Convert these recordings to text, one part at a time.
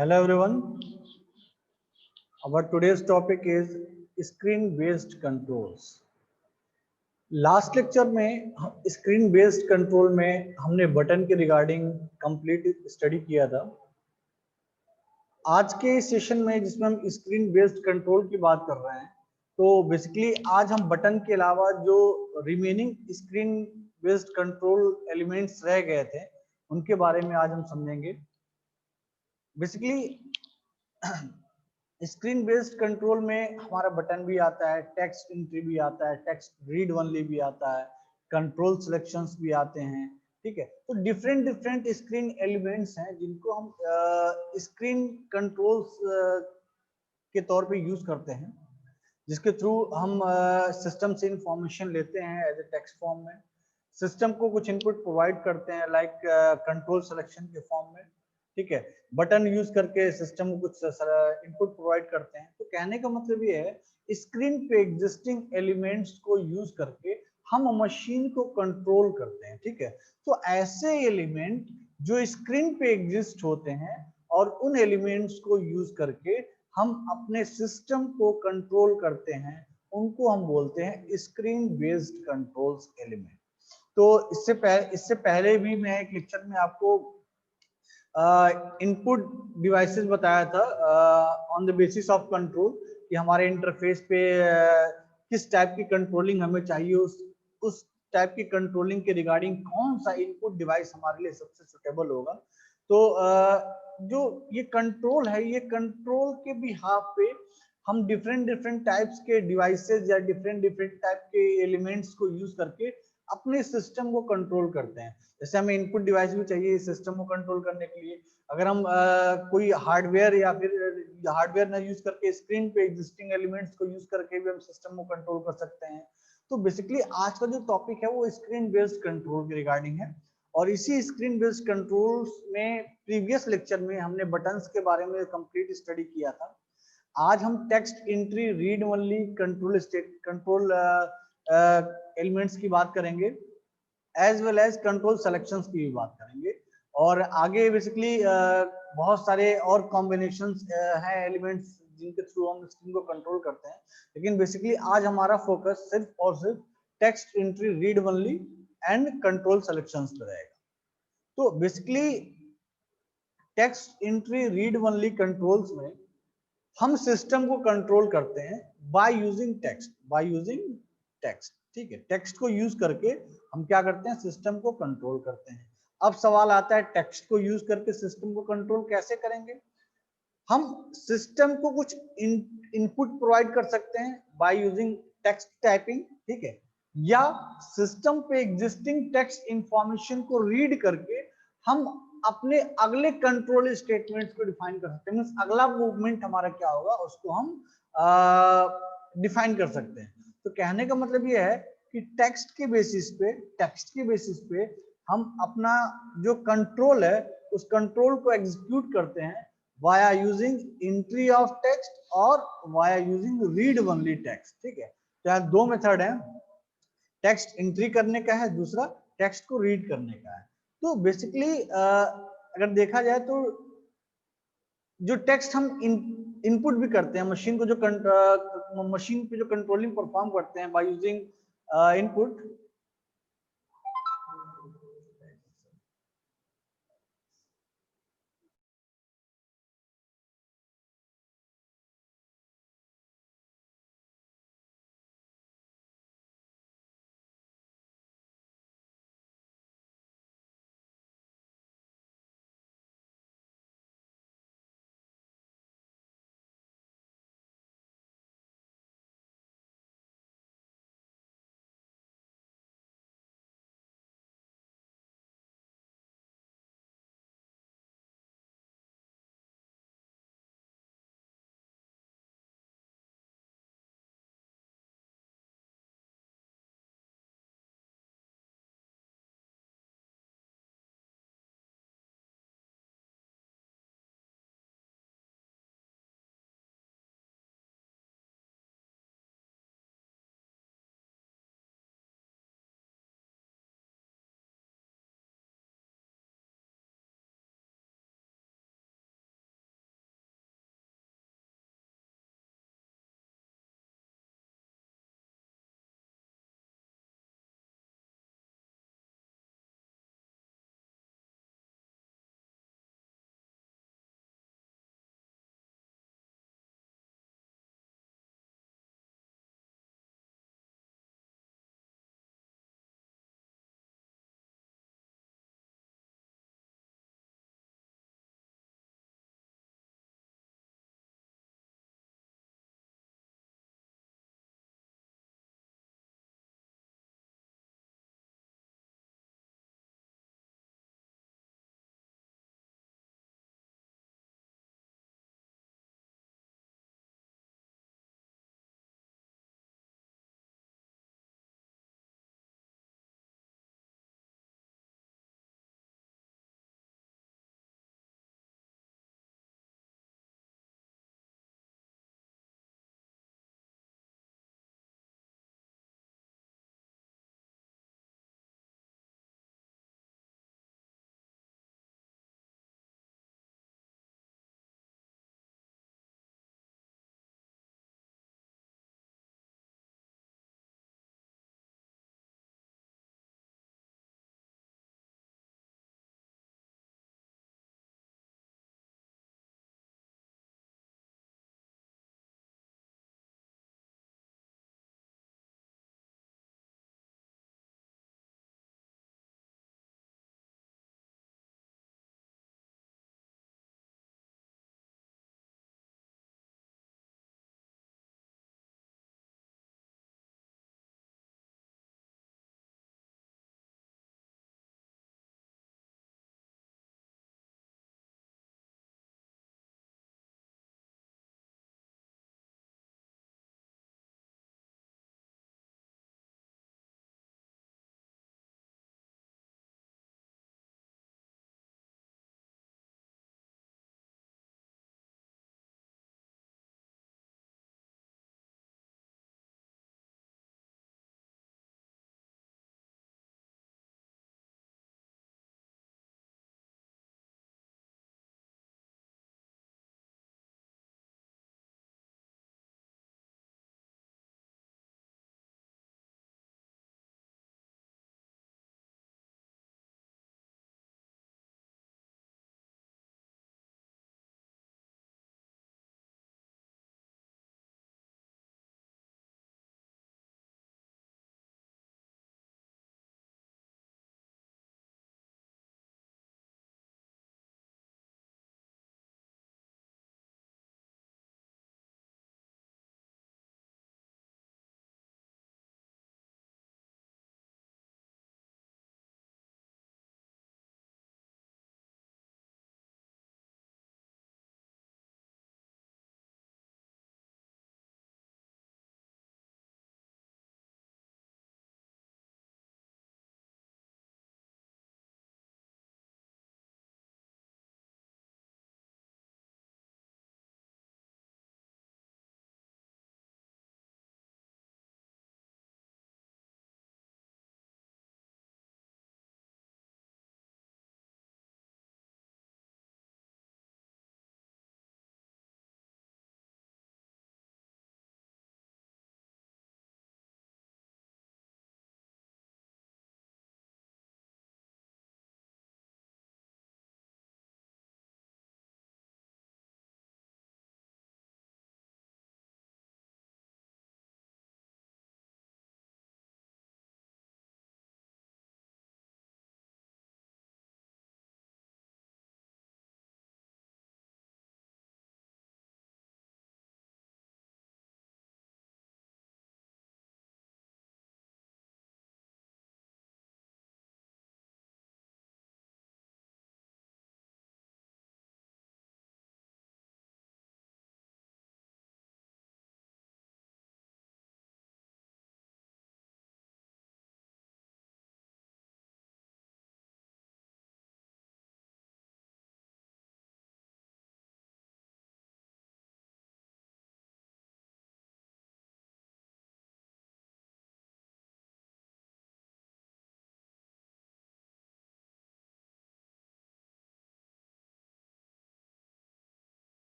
Hello everyone. Our today's topic is screen based controls. Last lecture में screen based control में हमने button के regarding complete study किया था। आज के सेशन में जिसमें हम स्क्रीन बेस्ड कंट्रोल की बात कर रहे हैं, तो बेसिकली आज हम बटन के अलावा जो remaining screen based control elements रह गए थे उनके बारे में आज हम समझेंगे। बेसिकली स्क्रीन बेस्ड कंट्रोल में हमारा बटन भी आता है, टेक्स्ट एंट्री भी आता है, टेक्स्ट रीड ओनली भी आता है, कंट्रोल सिलेक्शंस भी आते हैं। ठीक है, तो डिफरेंट स्क्रीन एलिमेंट्स हैं जिनको हम स्क्रीन कंट्रोल्स के तौर पे यूज करते हैं, जिसके थ्रू हम सिस्टम से इंफॉर्मेशन लेते हैं एज ए टेक्स्ट फॉर्म में, सिस्टम को कुछ इनपुट प्रोवाइड करते हैं लाइक कंट्रोल सिलेक्शन के फॉर्म में। ठीक है, बटन यूज करके सिस्टम को कुछ इनपुट प्रोवाइड करते हैं। तो कहने का मतलब ये है स्क्रीन पे एग्जिस्टिंग एलिमेंट्स को यूज करके हम मशीन को कंट्रोल करते हैं। ठीक है, तो ऐसे एलिमेंट जो स्क्रीन पे एग्जिस्ट होते हैं और उन एलिमेंट्स को यूज करके हम अपने सिस्टम को कंट्रोल करते हैं, उनको हम बोलते हैं स्क्रीन बेस्ड कंट्रोल्स एलिमेंट। तो इससे पहले भी मैं एक लेक्चर में आपको इनपुट डिवाइसेस बताया था on the basis of control, कि हमारे इंटरफेस पे किस टाइप की कंट्रोलिंग हमें चाहिए, उस टाइप की कंट्रोलिंग के रिगार्डिंग कौन सा इनपुट डिवाइस हमारे लिए सबसे सुटेबल होगा। तो जो ये कंट्रोल है, ये कंट्रोल के बिहाफ पे हम डिफरेंट टाइप्स के डिवाइसेस या डिफरेंट टाइप के एलिमेंट्स को यूज करके अपने सिस्टम को कंट्रोल करते हैं। जैसे हमें इनपुट डिवाइस भी चाहिए सिस्टम को कंट्रोल करने के लिए। अगर हम कोई हार्डवेयर या फिर हार्डवेयर ना यूज करके स्क्रीन पे एग्जिस्टिंग एलिमेंट्स को यूज करके भी हम सिस्टम को कंट्रोल कर सकते हैं। तो बेसिकली आज का जो टॉपिक है वो स्क्रीन बेस्ड कंट्रोल के रिगार्डिंग है, और इसी स्क्रीन बेस्ड कंट्रोल्स में प्रीवियस लेक्चर में हमने बटन्स के बारे में कंप्लीट स्टडी किया था। आज हम text entry read only control elements की बात करेंगे, as well as control selections की भी बात करेंगे। और आगे बेसिकली बहुत सारे और कॉम्बिनेशंस हैं एलिमेंट्स जिनके थ्रू हम स्क्रीन को कंट्रोल करते हैं, लेकिन बेसिकली आज हमारा फोकस सिर्फ और सिर्फ text entry read only and control selections पे रहेगा। तो basically text entry read only controls में हम सिस्टम को कंट्रोल करते हैं बाय यूजिंग टेक्स्ट। ठीक है, टेक्स्ट को यूज करके हम क्या करते हैं, सिस्टम को कंट्रोल करते हैं। अब सवाल आता है टेक्स्ट को यूज करके सिस्टम को कंट्रोल कैसे करेंगे। हम सिस्टम को कुछ इनपुट प्रोवाइड कर सकते हैं बाय यूजिंग टेक्स्ट टाइपिंग। ठीक है, या सिस्टम पे एग्जिस्टिंग टेक्स्ट इंफॉर्मेशन को रीड करके हम अपने अगले कंट्रोल स्टेटमेंट्स को डिफाइन कर सकते हैं। मींस अगला मूवमेंट हमारा क्या होगा उसको हम डिफाइन कर सकते हैं। तो कहने का मतलब ये है कि टेक्स्ट के बेसिस पे हम अपना जो कंट्रोल है उस कंट्रोल को एग्जीक्यूट करते हैं via using entry of text और via using read only text. ठीक है, तो यहाँ दो मेथड है, टेक्स्ट एंट्री करने का है, दूसरा टेक्स्ट को रीड करने का है। तो बेसिकली अगर देखा जाए तो जो टेक्स्ट हम इनपुट भी करते हैं मशीन को, जो मशीन पे जो कंट्रोलिंग परफॉर्म करते हैं बाय यूजिंग इनपुट,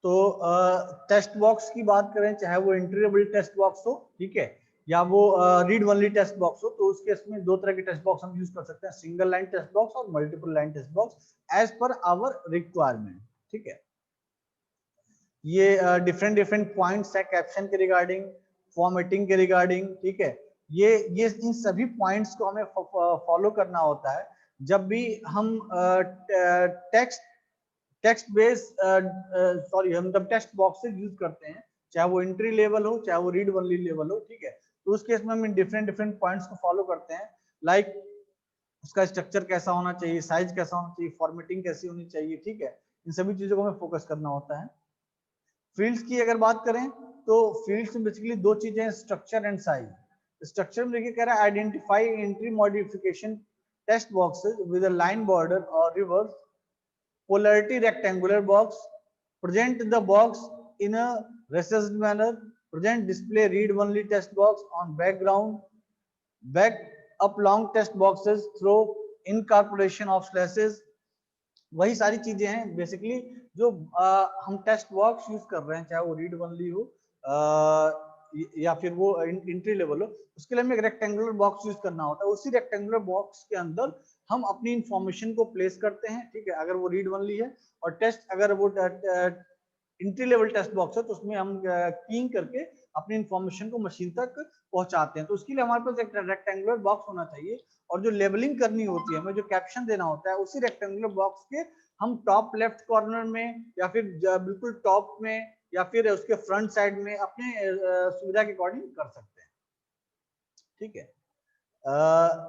तो टेक्स्ट बॉक्स की बात करें, चाहे वो एंट्री लेवल टेक्स्ट बॉक्स हो, ठीक है, या वो रीड ओनली टेक्स्ट बॉक्स हो, तो उसके इसमें दो तरह के टेक्स्ट बॉक्स हम यूज कर सकते हैं, सिंगल लाइन टेक्स्ट बॉक्स और multiple line text box as per our requirement, ठीक है। ये डिफरेंट डिफरेंट पॉइंट्स है कैप्शन के रिगार्डिंग, फॉर्मेटिंग के रिगार्डिंग, ठीक है। ये इन सभी पॉइंट्स को हमें फॉलो करना होता है जब भी हम टेक्स्ट बेस सॉरी हम जब टेक्स्ट बॉक्सेस यूज करते हैं, चाहे वो एंट्री लेवल हो चाहे वो रीड ओनली लेवल हो, ठीक है। तो उस केस में हम डिफरेंट डिफरेंट पॉइंट्स को फॉलो करते हैं, लाइक उसका स्ट्रक्चर कैसा होना चाहिए, साइज कैसा होना चाहिए, फॉर्मेटिंग कैसी होनी चाहिए, ठीक है। इन सभी चीजों को हमें फोकस करना होता है। फील्ड्स की अगर बात करें तो फील्ड्स में बेसिकली दो चीजें हैं, स्ट्रक्चर एंड साइज। स्ट्रक्चर में देखिए कह रहा है identify entry modification text boxes with a line border और reverse polarity rectangular box, present the box in a recessed manner, present display read only text box on background, back up long text boxes through incorporation of slashes। वही सारी चीजें हैं basically जो हम text box use कर रहे हैं, चाहे वो रीड ओनली हो या फिर वो एंट्री लेवल हो, उसके लिए हमें एक रेक्टेंगुलर बॉक्स यूज करना होता है। उसी रेक्टेंगुलर बॉक्स के अंदर हम अपनी इंफॉर्मेशन को प्लेस करते हैं, ठीक है, अगर वो रीड ओनली है, और टेक्स्ट अगर वो एंट्री लेवल टेक्स्ट बॉक्स है तो उसमें हम कीइंग करके अपनी इंफॉर्मेशन को मशीन तक पहुंचाते हैं। तो उसके लिए हमारे पास एक रेक्टेंगुलर बॉक्स होना चाहिए, और जो लेबलिंग करनी होती है, हमें जो कैप्शन देना होता है, उसी रेक्टेंगुलर बॉक्स के हम टॉप लेफ्ट कॉर्नर में या फिर बिल्कुल टॉप में या फिर उसके फ्रंट साइड में अपने सुविधा के अकॉर्डिंग कर सकते हैं, ठीक है।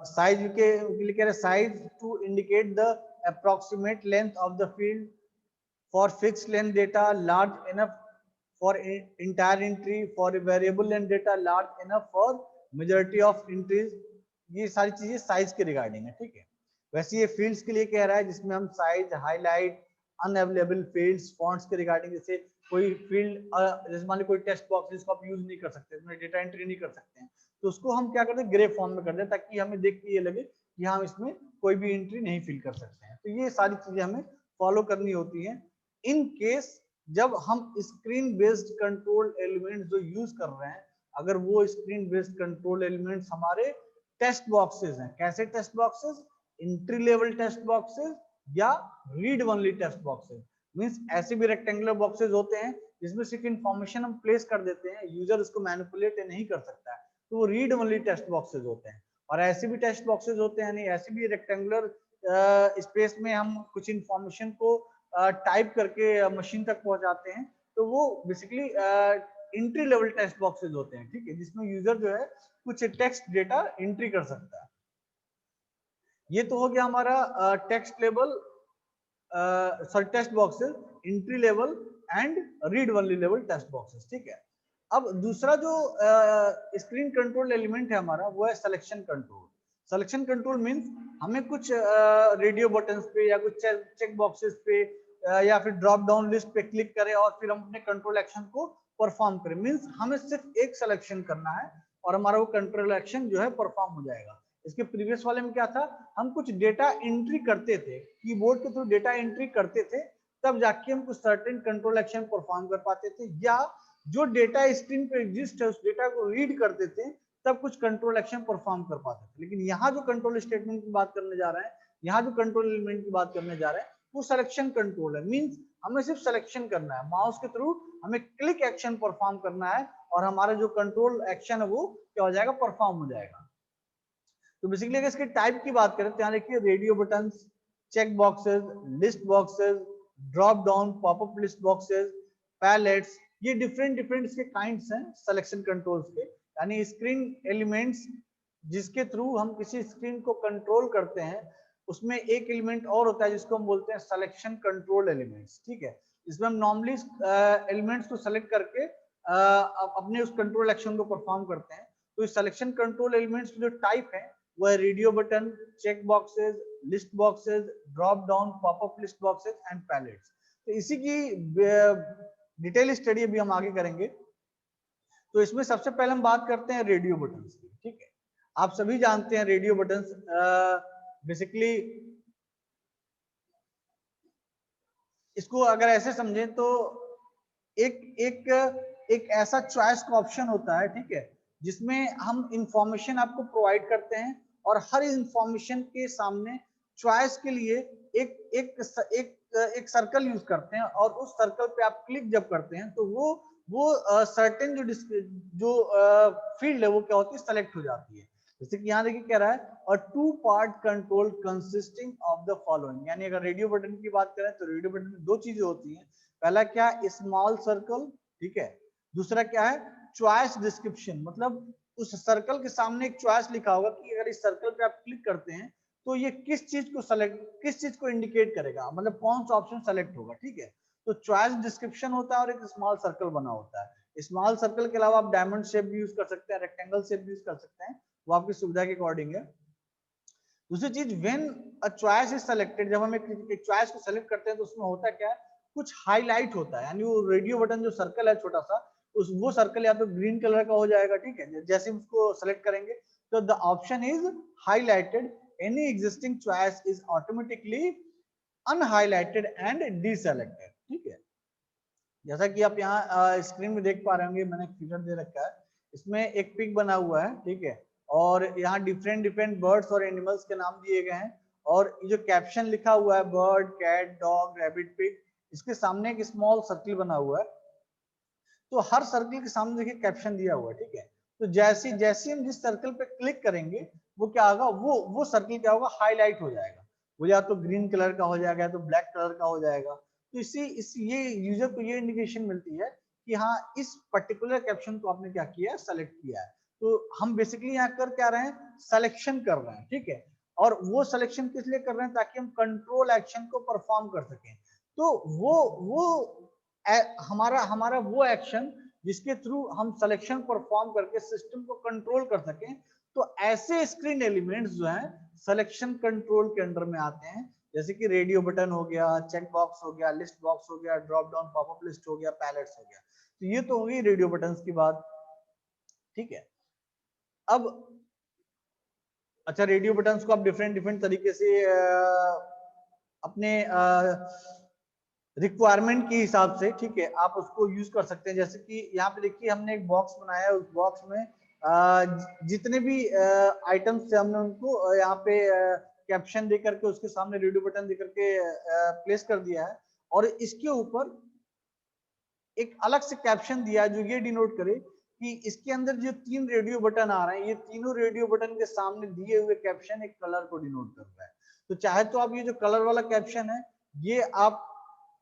साइज के लिए कह रहे हैं size to indicate the approximate length of the field for fixed length data large enough for entire entry, for variable length data large enough for majority of entries। ये सारी चीजें साइज के रिगार्डिंग है, ठीक है। वैसे ये फील्ड्स के लिए कह रहा है जिसमें हम size, highlight, unavailable fields, fonts के रिगार्डिंग, जैसे कोई फील्ड जैसे मान लो कोई टेक्स्ट बॉक्स जिसको आप यूज नहीं कर सकते, उसमें डेटा एंट्री नहीं कर सकते हैं, तो उसको हम क्या करते हैं, ग्रे फॉर्म में करते हैं, ताकि हमें देख के ये लगे कि हम इसमें कोई भी एंट्री नहीं फिल कर सकते हैं। तो ये सारी चीजें हमें फॉलो करनी होती हैं इन केस जब हम स्क्रीन बेस्ड कंट्रोल एलिमेंट्स जो यूज कर रहे हैं, अगर वो स्क्रीन बेस्ड कंट्रोल एलिमेंट्स हमारे टेक्स्ट बॉक्सेस हैं। कैसे text boxes? Entry level text boxes या read only text boxes. Means ऐसे भी रेक्टेंगुलर बॉक्सेस होते हैं जिसमें सिर्फ इंफॉर्मेशन हम प्लेस कर देते हैं, यूजर उसको मैनिपुलेट नहीं कर सकता है, तो वो रीड ओनली टेक्स्ट बॉक्सेस होते हैं। और ऐसे भी टेक्स्ट बॉक्सेस होते हैं, नहीं ऐसे भी रेक्टेंगुलर स्पेस में हम कुछ इंफॉर्मेशन को टाइप करके मशीन तक पहुंचाते हैं, तो वो basically entry level text boxes होते हैं, ठीक है, जिसमें यूजर जो है कुछ टेक्स्ट डेटा एंट्री कर सकता है। ये तो हो गया हमारा text level sorry text boxes, entry level and read only level text boxes, ठीक है। अब दूसरा जो स्क्रीन कंट्रोल एलिमेंट है हमारा, वो है selection control. Selection control means हमें कुछ रेडियो बटन्स पे या कुछ चेक बॉक्सेस पे या फिर ड्रॉप डाउन लिस्ट पे क्लिक करें और फिर हम अपने कंट्रोल एक्शन को परफॉर्म करें। मींस हमें सिर्फ एक सिलेक्शन करना है और हमारा वो कंट्रोल एक्शन जो है परफॉर्म हो जाएगा। इसके प्रीवियस वाले में क्या था, हम कुछ डेटा एंट्री करते थे, कीबोर्ड के थ्रू डेटा एंट्री करते थे, तब जाके हम कुछ सर्टेन कंट्रोल एक्शन परफॉर्म कर पाते थे, या जो डेटा स्क्रीन पे एग्जिस्ट है उस डेटा को रीड करते थे, तब कुछ कंट्रोल एक्शन परफॉर्म कर पाते थे। लेकिन यहाँ जो कंट्रोल स्टेटमेंट की बात करने जा रहे हैं, यहाँ जो कंट्रोल एलिमेंट की बात करने जा रहे हैं, वो सिलेक्शन कंट्रोल है। मींस हमें सिर्फ सिलेक्शन करना है, माउस के थ्रू हमें क्लिक एक्शन परफॉर्म करना है और हमारा जो कंट्रोल एक्शन है वो क्या हो जाएगा, परफॉर्म हो जाएगा। तो बेसिकली अगर इसके टाइप की बात करें तो यहाँ देखिए radio buttons, check boxes, list boxes, drop down, popup list boxes, palettes, ये डिफरेंट डिफरेंट इसके काइंड्स हैं सिलेक्शन कंट्रोल्स के। यानी स्क्रीन एलिमेंट्स जिसके थ्रू हम किसी स्क्रीन को कंट्रोल करते हैं, उसमें एक एलिमेंट और होता है जिसको हम बोलते हैं सिलेक्शन कंट्रोल एलिमेंट्स, ठीक है। इसमें हम नॉर्मली एलिमेंट्स को सेलेक्ट करके अपने उस कंट्रोल एक्शन को परफॉर्म करते हैं। तो इस सिलेक्शन कंट्रोल एलिमेंट्स जो टाइप है वो है radio button, check boxes, list boxes, drop down, popup list boxes and palettes. तो इसी की डिटेल स्टडी अभी हम आगे करेंगे। तो इसमें सबसे पहले हम बात करते हैं रेडियो बटन्स की, ठीक है। आप सभी जानते हैं रेडियो बटन्स बेसिकली इसको अगर ऐसे समझें तो एक ऐसा चॉइस का ऑप्शन होता है, ठीक है, जिसमें हम इंफॉर्मेशन आपको प्रोवाइड करते हैं और हर इंफॉर्मेशन के सामने चॉइस के लिए एक एक एक एक सर्कल यूज करते हैं और उस सर्कल पे आप क्लिक जब करते हैं तो वो सर्टेन जो फील्ड है वो क्या होती है, सेलेक्ट हो जाती है। जैसे कि यहाँ देखिए कह रहा है और two part control consisting of the following, यानी अगर रेडियो बटन की बात करें तो रेडियो बटन में दो चीजें होती हैं। पहला क्या, स्मॉल सर्कल, ठीक है। दूसरा क्या है, चॉइस डिस्क्रिप्शन, मतलब उस सर्कल के सामने एक चॉइस लिखा होगा कि अगर इस सर्कल पे आप क्लिक करते हैं तो ये किस चीज को इंडिकेट करेगा, मतलब कौन सा ऑप्शन सेलेक्ट होगा, ठीक है। तो चॉइस डिस्क्रिप्शन होता है और एक स्मॉल सर्कल बना होता है। स्मॉल सर्कल के अलावा आप डायमंड शेप भी यूज कर सकते हैं, रेक्टेंगल शेप भी यूज कर सकते हैं, वो आपकी सुविधा के अकॉर्डिंग है। दूसरी चीज, when a choice is selected, जब हम एक चॉइस को सेलेक्ट करते हैं तो उसमें होता क्या है, कुछ हाईलाइट होता है, यानी वो रेडियो बटन जो सर्कल है छोटा सा, उस वो सर्कल या तो ग्रीन कलर का हो जाएगा, ठीक है। जैसे उसको सेलेक्ट करेंगे तो the option is highlighted, any existing choice is automatically unhighlighted and deselected, ठीक है। जैसा कि आप यहाँ स्क्रीन में देख पा रहे होंगे, मैंने फिगर दे रखा है, इसमें एक पिक बना हुआ है, ठीक है, और यहाँ डिफरेंट डिफरेंट बर्ड्स और एनिमल्स के नाम दिए गए हैं और ये जो कैप्शन लिखा हुआ है bird, cat, dog, rabbit, pig, इसके सामने एक स्मॉल सर्कल बना हुआ है। तो हर सर्कल के सामने देखिए कैप्शन दिया हुआ है, ठीक है। तो जैसे जैसे हम जिस सर्कल पे क्लिक करेंगे वो क्या होगा, वो सर्कल क्या होगा, हाईलाइट हो जाएगा, वो या तो ग्रीन कलर का हो जाएगा या तो ब्लैक कलर का हो जाएगा। तो इस ये यूजर को ये इंडिकेशन मिलती है कि हाँ इस पर्टिकुलर कैप्शन को आपने क्या किया है, सेलेक्ट किया है। तो हम बेसिकली यहाँ कर क्या रहे हैं, सिलेक्शन कर रहे हैं, ठीक है। और वो सिलेक्शन किस लिए कर रहे हैं, ताकि हम कंट्रोल एक्शन को परफॉर्म कर सकें। तो वो हमारा हमारा वो एक्शन जिसके थ्रू हम सिलेक्शन परफॉर्म करके सिस्टम को कंट्रोल कर सकें। तो ऐसे स्क्रीन एलिमेंट्स जो हैं सिलेक्शन कंट्रोल के अंडर में आते हैं, जैसे कि रेडियो बटन हो गया, चेक बॉक्स हो गया, लिस्ट बॉक्स हो गया, ड्रॉप डाउन पॉपअप लिस्ट हो गया, पैलेट्स हो गया। तो ये तो होगी रेडियो बटन्स की बात, ठीक है। अब अच्छा, रेडियो बटन्स को आप डिफरेंट डिफरेंट तरीके से अपने रिक्वायरमेंट के हिसाब से, ठीक है, आप उसको यूज कर सकते हैं। जैसे कि यहाँ पे देखिए हमने एक बॉक्स बनाया है, उस बॉक्स में जितने भी आइटम्स थे हमने उनको यहाँ पे कैप्शन दे करके उसके सामने रेडियो बटन दे करके प्लेस कर दिया है और इसके ऊपर एक अलग से कैप्शन दिया है जो ये डिनोट करे कि इसके अंदर जो 3 रेडियो बटन आ रहे हैं, ये तीनों रेडियो बटन के सामने दिए हुए कैप्शन एक कलर को डिनोट कर रहा है। तो चाहे तो आप ये जो कलर वाला कैप्शन है ये आप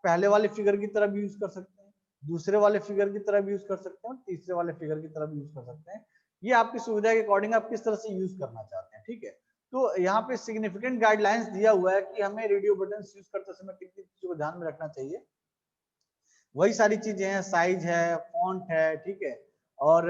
पहले वाले फिगर की तरह भी यूज कर सकते हैं, दूसरे वाले फिगर की तरह भी यूज कर सकते हैं और तीसरे वाले फिगर की तरह भी यूज कर सकते हैं। ये आपकी सुविधा के अकॉर्डिंग आप किस तरह से यूज करना चाहते हैं, ठीक है। तो यहाँ पे सिग्निफिकेंट गाइडलाइंस दिया हुआ है कि हमें रेडियो बटन यूज करते समय किन किन चीजों को ध्यान में रखना चाहिए। वही सारी चीजें हैं, साइज है, फॉन्ट है, ठीक है, और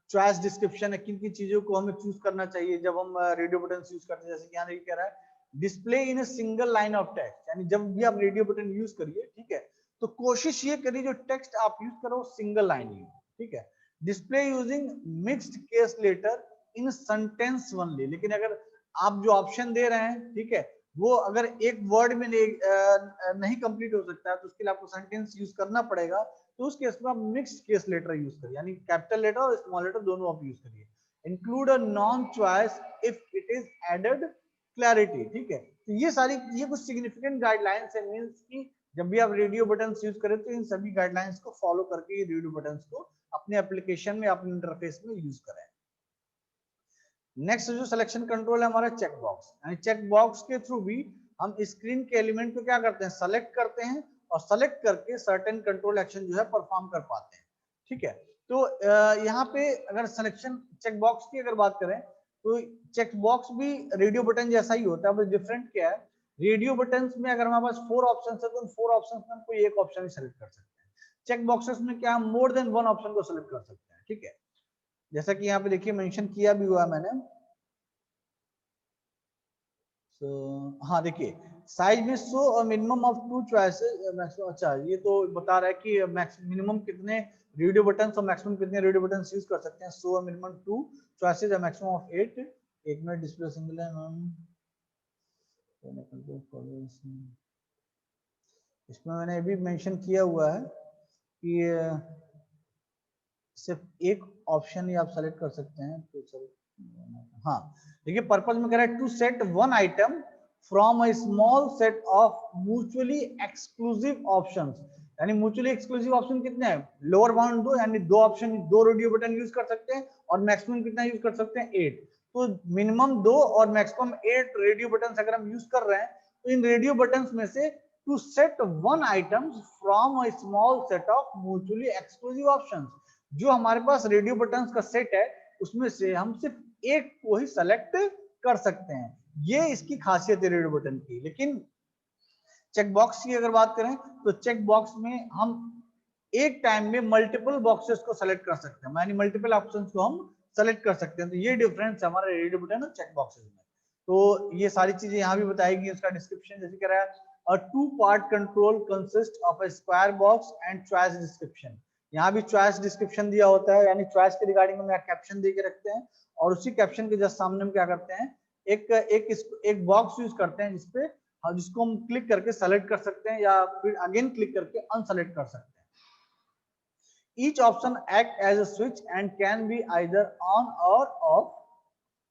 चॉइस डिस्क्रिप्शन है, किन किन चीजों को हमें चूज करना चाहिए जब हम रेडियो बटन यूज करते हैं। जैसे कि यहाँ देखिए कह रहा है display in a single line of text, यानी जब भी आप रेडियो बटन यूज करिए, ठीक है, तो कोशिश ये करिए जो टेक्स्ट आप यूज करो सिंगल लाइन ही, ठीक है। Display using mixed case letter in sentence only, लेकिन अगर आप जो ऑप्शन दे रहे हैं, ठीक है, वो अगर एक वर्ड में नहीं कंप्लीट हो सकता है तो उसके लिए आपको सेंटेंस यूज करना पड़ेगा। तो उस केस में आप मिक्स्ड केस लेटर यूज करिए, यानी कैपिटल लेटर और स्मॉल लेटर दोनों आप यूज करिए। Include a non choice if it is added clarity, ठीक है। तो ये कुछ सिग्निफिकेंट गाइडलाइंस है, मींस कि जब भी आप रेडियो बटन यूज करें तो इन सभी गाइडलाइंस को फॉलो करके रेडियो बटन को अपने एप्लीकेशन में, अपने इंटरफेस में यूज करें। नेक्स्ट जो सिलेक्शन कंट्रोल है हमारा चेक बॉक्स, यानी चेक बॉक्स के थ्रू भी हम स्क्रीन के एलिमेंट को क्या करते हैं, सेलेक्ट करते हैं और सेलेक्ट करके सर्टेन कंट्रोल एक्शन जो है परफॉर्म कर पाते हैं, ठीक है। तो यहाँ पे अगर सिलेक्शन चेक बॉक्स की अगर बात करें तो चेक बॉक्स भी रेडियो बटन जैसा ही होता है, बस डिफरेंट क्या है, रेडियो बटन में अगर हमारे पास 4 ऑप्शन है तो उन 4 ऑप्शन में हम कोई एक ऑप्शन ही सेलेक्ट कर सकते हैं। चेक बॉक्सेस में क्या हम मोर देन 1 ऑप्शन को सेलेक्ट कर सकते हैं, ठीक है। जैसा कि यहाँ पे देखिए मेंशन किया भी हुआ है मैंने। हाँ देखिए साइज में शो मिनिमम ऑफ 2 चॉइसेस, अच्छा ये तो बता रहा है कि मिनिमम कितने रेडियो बटन और मैक्सिमम कितने रेडियो बटन यूज कर सकते हैं। शो मिनिमम 2 चॉइसेस है, मैक्सिमम ऑफ 8, एक मिनट डिस्प्ले सिंगल है। इसमें मैंने अभी मेंशन किया हुआ है कि सिर्फ एक ऑप्शन ही आप सेलेक्ट कर सकते हैं। तो सर हाँ देखिए, पर्पज में कह रहा है to set one item from a small set of mutually exclusive options. यानी म्यूचुअली एक्सक्लूसिव ऑप्शन कितने हैं? लोअर बाउंड 2, यानी 2 ऑप्शन, 2 रेडियो बटन यूज कर सकते हैं, और मैक्सिमम कितना यूज कर सकते हैं? 8। तो मिनिमम 2 और मैक्सिमम 8 रेडियो बटन अगर हम यूज कर रहे हैं, तो इन रेडियो बटन में से to set one item from a small set of mutually exclusive options, जो हमारे पास रेडियो बटन का सेट है उसमें से हम सिर्फ एक को ही सेलेक्ट कर सकते हैं। ये इसकी खासियत है रेडियो बटन की। लेकिन चेक बॉक्स की अगर बात करें तो चेक बॉक्स में हम एक टाइम में मल्टीपल बॉक्सेस को सेलेक्ट कर सकते हैं, यानी मल्टीपल ऑप्शंस को हम सेलेक्ट कर सकते हैं। तो ये डिफरेंस है हमारे रेडियो बटन और चेक बॉक्सेस में। तो ये सारी चीजें यहाँ भी बताएगी। इसका डिस्क्रिप्शन जैसे कह रहा है, a two part control consist of a square box and choice description. यहाँ भी चॉइस डिस्क्रिप्शन दिया होता है, यानी चॉइस के रिगार्डिंग में कैप्शन दे के रखते हैं, और उसी कैप्शन के जस्ट सामने में क्या करते हैं, एक बॉक्स यूज करते हैं जिसपे जिसको हम क्लिक करके सेलेक्ट कर सकते हैं, या फिर अगेन क्लिक करके अनसेलेक्ट कर सकते हैं। Each option act as a switch and can be either on or off.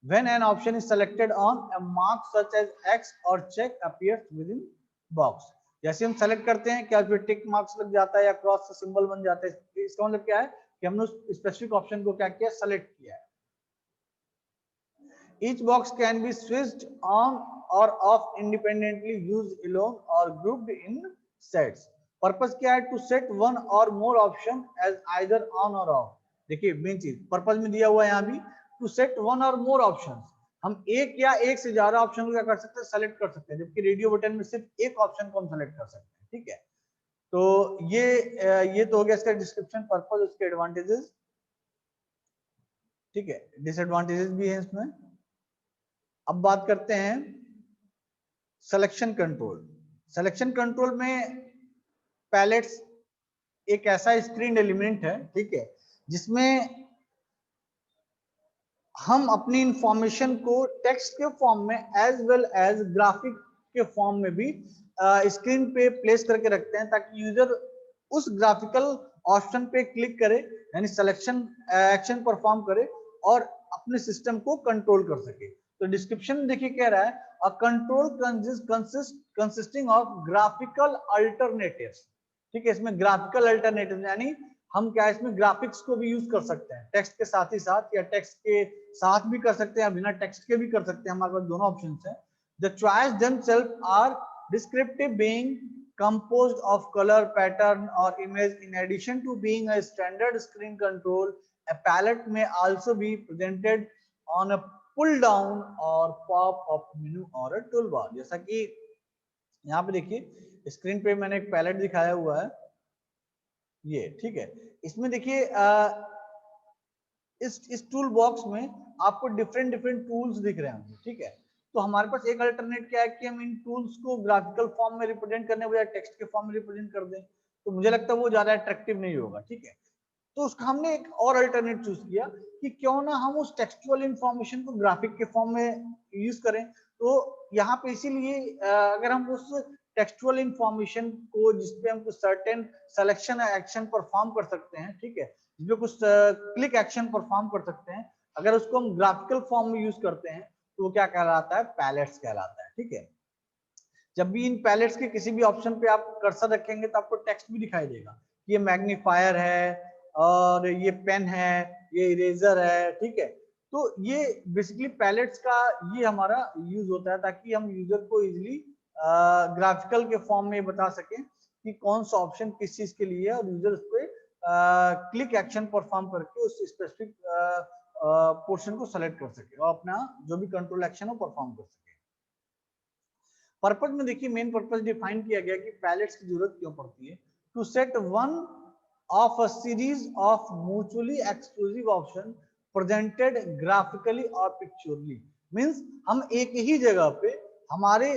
When an option is selected on, a mark such as X or check appears within box. जैसे हम select करते हैं क्या फिर टिक marks लग जाता है या क्रॉस का सिंबल बन जाता है। इसका मतलब क्या है कि हमने उस स्पेसिफिक ऑप्शन को क्या किया, सेलेक्ट किया है। Each box can be switched on or off independently, used alone or grouped in sets. Purpose क्या है, to set one or more option as either on or off. देखिए मेन चीज purpose में दिया हुआ है यहाँ भी, to set one or more option. हम एक या एक से ज्यादा ऑप्शन को क्या कर सकते हैं, सेलेक्ट कर सकते हैं, जबकि रेडियो बटन में सिर्फ एक ऑप्शन को हम सेलेक्ट कर सकते हैं। ठीक है, तो ये तो हो गया इसका डिस्क्रिप्शन, पर्पस, उसके एडवांटेजेस। ठीक है, डिसएडवांटेजेस भी है इसमें। अब बात करते हैं सिलेक्शन कंट्रोल। सिलेक्शन कंट्रोल में पैलेट्स एक ऐसा स्क्रीन एलिमेंट है, ठीक है, जिसमें हम अपनी इंफॉर्मेशन को टेक्स्ट के फॉर्म में एज वेल एज ग्राफिक के फॉर्म में भी स्क्रीन पे प्लेस करके रखते हैं, ताकि यूजर उस ग्राफिकल ऑप्शन पे क्लिक करे, यानी सिलेक्शन एक्शन परफॉर्म करे और अपने सिस्टम को कंट्रोल कर सके। तो डिस्क्रिप्शन देखिए कह रहा है, a control consisting of graphical alternatives. ठीक है, इसमें ग्राफिकल अल्टरनेटिव यानी हम क्या इसमें ग्राफिक्स को भी यूज कर सकते हैं, टेक्स्ट के साथ ही साथ, या टेक्स्ट के साथ भी कर सकते हैं, बिना टेक्स्ट के भी कर सकते हैं, हमारे पास दोनों ऑप्शन है। The choice themselves are descriptive, being composed of color, pattern or image. In addition to being a standard screen control, a palette may also be presented on a pull down or pop up menu or a toolbar. जैसा कि यहाँ पे देखिए screen पे मैंने एक palette दिखाया हुआ है, ये ठीक है। इसमें देखिए इस टूल बॉक्स में आपको डिफरेंट टूल्स दिख रहे होंगे। ठीक है, तो हमारे पास एक अल्टरनेट क्या है कि हम इन टूल्स को ग्राफिकल फॉर्म में रिप्रेजेंट करने बजाय टेक्स्ट के फॉर्म में रिप्रेजेंट कर दें, तो मुझे लगता है वो ज्यादा अट्रैक्टिव नहीं होगा। ठीक है, तो उसका हमने एक और अल्टरनेट चूज किया कि क्यों ना हम उस टेक्सचुअल इंफॉर्मेशन को ग्राफिक के फॉर्म में यूज करें। तो यहाँ पे इसीलिए अगर हम उस टेक्सचुअल इंफॉर्मेशन को जिसपे हम कुछ सर्टेन सिलेक्शन एक्शन परफॉर्म कर सकते हैं, ठीक है, जिसपे कुछ क्लिक एक्शन परफॉर्म कर सकते हैं, अगर उसको हम ग्राफिकल फॉर्म में यूज करते हैं तो वो क्या कहलाता है, पैलेट्स कहलाता है। ठीक है, जब भी इन पैलेट्स के किसी भी ऑप्शन पे आप कर्सर रखेंगे तो आपको टेक्स्ट भी दिखाई देगा, ये मैग्नीफायर है और ये पेन है, ये इरेजर है। ठीक है, तो ये बेसिकली पैलेट्स का ये हमारा यूज होता है ताकि हम यूजर को इजीली ग्राफिकल के फॉर्म में बता सकें कि कौन सा ऑप्शन किस चीज के लिए है, और यूजर उस पर क्लिक एक्शन परफॉर्म करके उस स्पेसिफिक पोर्शन को सेलेक्ट कर सके और अपना जो भी कंट्रोल एक्शन हो परफॉर्म कर सके। पर्पस में देखिए मेन पर्पस डिफाइन किया गया कि पैलेट्स की जरूरत क्यों पड़ती है, to set one of a series of mutually exclusive option presented graphically or pictorially. Means हम एक ही जगह पे हमारे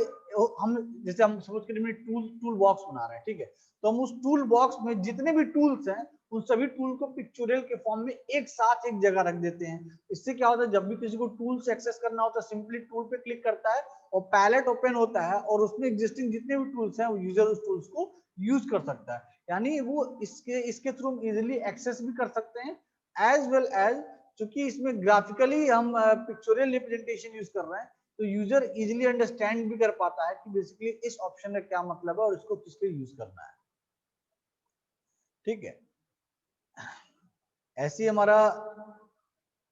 हम जैसे हम सपोज करिए टूल बॉक्स बना रहे हैं, ठीक है, तो हम उस टूल बॉक्स में जितने भी टूल्स हैं उन सभी टूल को पिक्चोरियल के फॉर्म में एक साथ एक जगह रख देते हैं। इससे क्या होता है, जब भी किसी को टूल से एक्सेस करना होता है सिंपली टूल पे क्लिक करता है और पैलेट ओपन होता है और उसमें एग्जिस्टिंग जितने भी टूल्स हैं वो यूजर उस टूल्स को यूज कर सकता है। यानी वो इसके थ्रू इजिली एक्सेस भी कर सकते हैं, एज वेल एज चूंकि इसमें ग्राफिकली हम पिक्चोरियल रिप्रेजेंटेशन यूज कर रहे हैं तो यूजर इजिली अंडरस्टैंड भी कर पाता है कि बेसिकली इस ऑप्शन का क्या मतलब है और इसको किस लिए यूज करना है। ठीक है, ऐसे ही हमारा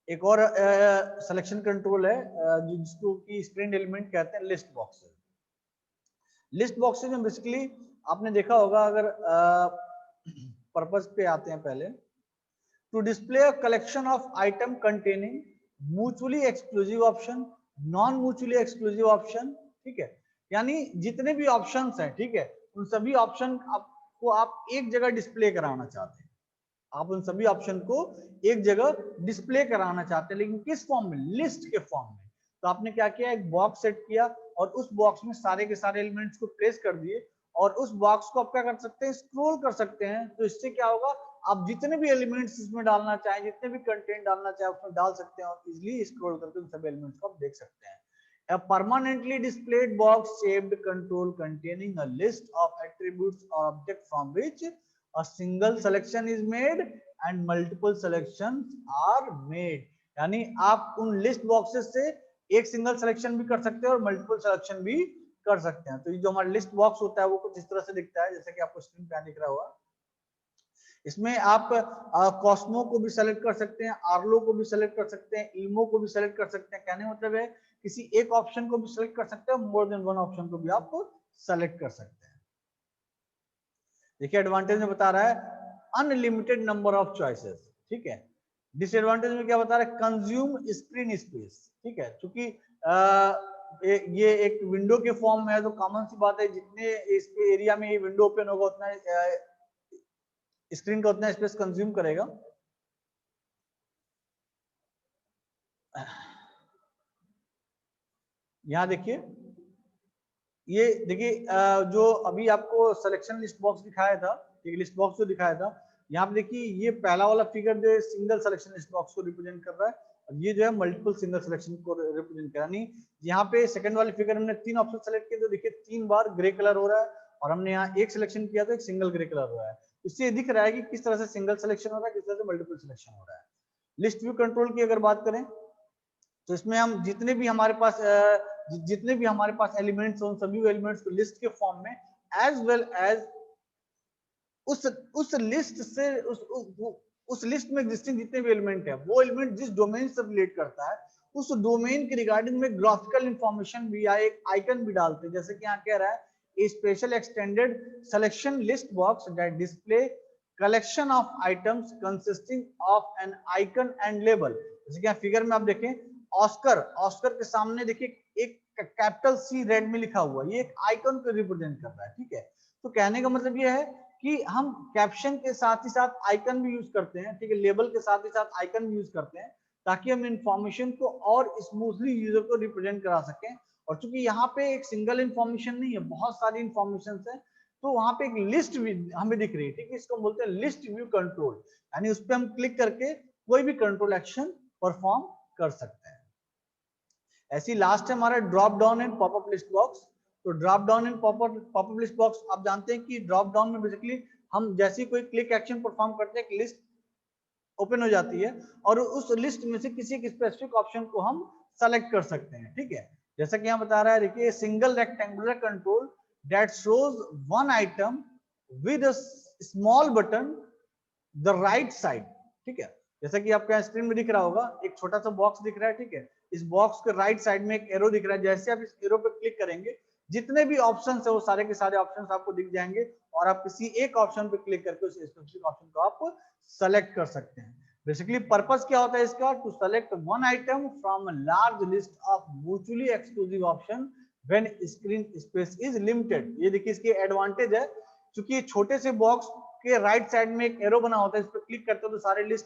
एक और सिलेक्शन कंट्रोल है जिसको कि स्क्रीन एलिमेंट कहते हैं, लिस्ट बॉक्सेस। लिस्ट बॉक्सेस में बेसिकली आपने देखा होगा, अगर पर्पस पे आते हैं पहले, to display a collection of item containing mutually exclusive option, non mutually exclusive option. ठीक है, यानी जितने भी ऑप्शंस हैं, ठीक है, उन सभी ऑप्शन को आप एक जगह डिस्प्ले कराना चाहते हैं। आप उन सभी ऑप्शन को एक जगह डिस्प्ले कराना चाहते हैं, लेकिन किस फॉर्म में, लिस्ट के फॉर्म में। तो आपने क्या किया, एक बॉक्स सेट किया और उस बॉक्स में सारे के सारे एलिमेंट्स को प्लेस कर दिए और उस बॉक्स को आप क्या कर सकते हैं, स्क्रॉल कर सकते हैं। तो इससे क्या होगा, आप जितने भी एलिमेंट्स इसमें डालना चाहें, जितने भी कंटेंट डालना चाहें उसमें डाल सकते हैं और इजिली स्क्रॉल करके उन सभी एलिमेंट्स को आप देख सकते हैं। A permanently displayed box shaped control containing a list of attributes or objects from which a single selection is made and multiple selections are made। यानी आप उन लिस्ट बॉक्सेस से एक सिंगल सिलेक्शन भी कर सकते हैं और मल्टीपल सिलेक्शन भी कर सकते हैं। तो ये जो हमारा लिस्ट बॉक्स होता है वो कुछ इस तरह से दिखता है, जैसे कि आपको स्क्रीन पे दिख रहा होगा। इसमें आप कॉस्मो को भी सेलेक्ट कर सकते हैं, आर्लो को भी सेलेक्ट कर सकते हैं, इल्मो को भी सेलेक्ट कर सकते हैं। कहने मतलब है किसी एक ऑप्शन को भी सेलेक्ट कर सकते हैं, मोर देन वन ऑप्शन को भी आप सेलेक्ट कर सकते हैं। देखिए एडवांटेज में बता रहा है अनलिमिटेड नंबर ऑफ चॉइसेस। ठीक है, डिसएडवांटेज में क्या बता रहा है, कंज्यूम स्क्रीन स्पेस। ठीक है, क्योंकि ये एक विंडो के फॉर्म में है तो कॉमन सी बात है, जितने इस एरिया में ये विंडो ओपन होगा उतना स्क्रीन का उतना स्पेस कंज्यूम करेगा। यहां देखिए, ये देखिए जो अभी आपको सिलेक्शन लिस्ट बॉक्स दिखाया था, एक लिस्ट बॉक्स जो दिखाया था, यहाँ पे देखिए ये पहला वाला फिगर जो सिंगल सिलेक्शन लिस्ट बॉक्स को रिप्रेजेंट कर रहा है और ये जो है मल्टीपल सिंगल सिलेक्शन को रिप्रेजेंट कर रहा है। यानी यहाँ पे सेकंड वाले फिगर हमने 3 ऑप्शन सेलेक्ट किए तो देखिए 3 बार ग्रे कलर हो रहा है और हमने यहाँ एक सिलेक्शन किया तो एक सिंगल ग्रे कलर हो रहा है। इससे दिख रहा है कि किस तरह से सिंगल सिलेक्शन हो रहा है, किस तरह से मल्टीपल सिलेक्शन हो रहा है। लिस्ट व्यू कंट्रोल की अगर बात करें तो इसमें हम जितने भी हमारे पास एलिमेंट्स हैं उन सभी एलिमेंट्स को लिस्ट के फॉर्म में एज वेल एज उस लिस्ट से उस लिस्ट में एग्जिस्टिंग जितने भी एलिमेंट है वो एलिमेंट जिस डोमेन से रिलेट करता है उस डोमेन के रिगार्डिंग में ग्राफिकल इंफॉर्मेशन भी या एक आइकन भी डालते हैं। जैसे कि यहाँ कह रहा है a special extended selection list box that display collection of items consisting of an icon and label. जैसे कि यहाँ फिगर में आप देखें ऑस्कर के सामने देखिए एक कैपिटल सी रेड में लिखा हुआ, ये एक आइकन को रिप्रेजेंट कर रहा है। ठीक है, तो कहने का मतलब ये है कि हम कैप्शन के साथ ही साथ आइकन भी यूज करते हैं। ठीक है, लेबल के साथ ही साथ आइकन भी यूज करते हैं ताकि हम इंफॉर्मेशन को और स्मूथली यूजर को रिप्रेजेंट करा सकें। और चूंकि यहाँ पे एक सिंगल इंफॉर्मेशन नहीं है, बहुत सारी इंफॉर्मेशन है, तो वहां पे एक लिस्ट भी हमें दिख रही है। ठीक है, इसको बोलते हैं लिस्ट व्यू कंट्रोल, यानी उस पर हम क्लिक करके कोई भी कंट्रोल एक्शन परफॉर्म कर सकते हैं। ऐसी लास्ट है हमारा drop down and popup list box. तो drop down and popup list box आप जानते हैं कि ड्रॉप डाउन में बेसिकली हम जैसे ही कोई क्लिक एक्शन परफॉर्म करते हैं, एक लिस्ट ओपन हो जाती है और उस लिस्ट में से किसी एक स्पेसिफिक ऑप्शन को हम सेलेक्ट कर सकते हैं। ठीक है, जैसा कि यहाँ बता रहा है, देखिए single rectangular control that shows one item with a small button the right side. ठीक है, जैसा कि आपका स्क्रीन में दिख रहा होगा, एक छोटा सा बॉक्स दिख रहा है। ठीक है, इस बॉक्स के राइट साइड में एक एरो दिख रहा है। जैसे आप इस एरो पे क्लिक करेंगे जितने भी ऑप्शंस है वो सारे के सारे ऑप्शंस आपको दिख जाएंगे और आप किसी एक ऑप्शन पे क्लिक करके उस स्पेसिफिक ऑप्शन को आप सेलेक्ट कर सकते हैं। बेसिकली पर्पस क्या होता है इसका, to select one item from a large list of mutually exclusive option when screen space is limited. ये देखिए इसकी एडवांटेज है, क्योंकि छोटे से बॉक्स के राइट साइड में एक एरो बना होता है, इस पर क्लिक करते हो तो सारे लिस्ट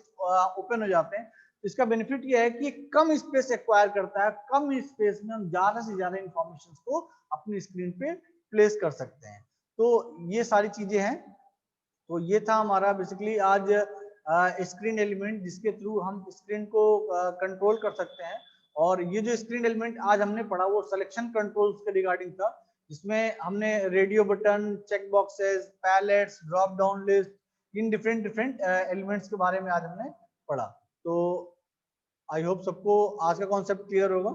ओपन हो जाते हैं। इसका बेनिफिट ये है कि ये कम स्पेस एक्वायर करता है, कम स्पेस में हम ज्यादा से ज्यादा इंफॉर्मेशन को अपनी स्क्रीन पे प्लेस कर सकते हैं। तो ये सारी चीजें हैं। तो ये था हमारा बेसिकली आज स्क्रीन एलिमेंट, जिसके थ्रू हम स्क्रीन को कंट्रोल कर सकते हैं। और ये जो स्क्रीन एलिमेंट आज हमने पढ़ा वो सिलेक्शन कंट्रोल्स के रिगार्डिंग था, जिसमें हमने radio button, check boxes, palettes, drop down list, इन डिफरेंट डिफरेंट एलिमेंट्स के बारे में आज हमने पढ़ा। तो आई होप सबको आज का कॉन्सेप्ट क्लियर होगा।